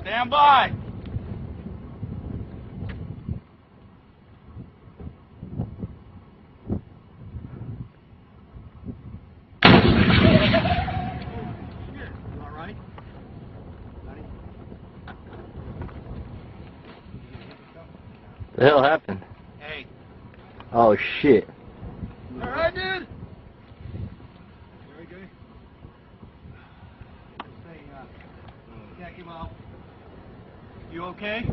Stand by. The hell happened? Hey. Oh shit. Alright, dude? There we go. Say, Jackie, well, you okay?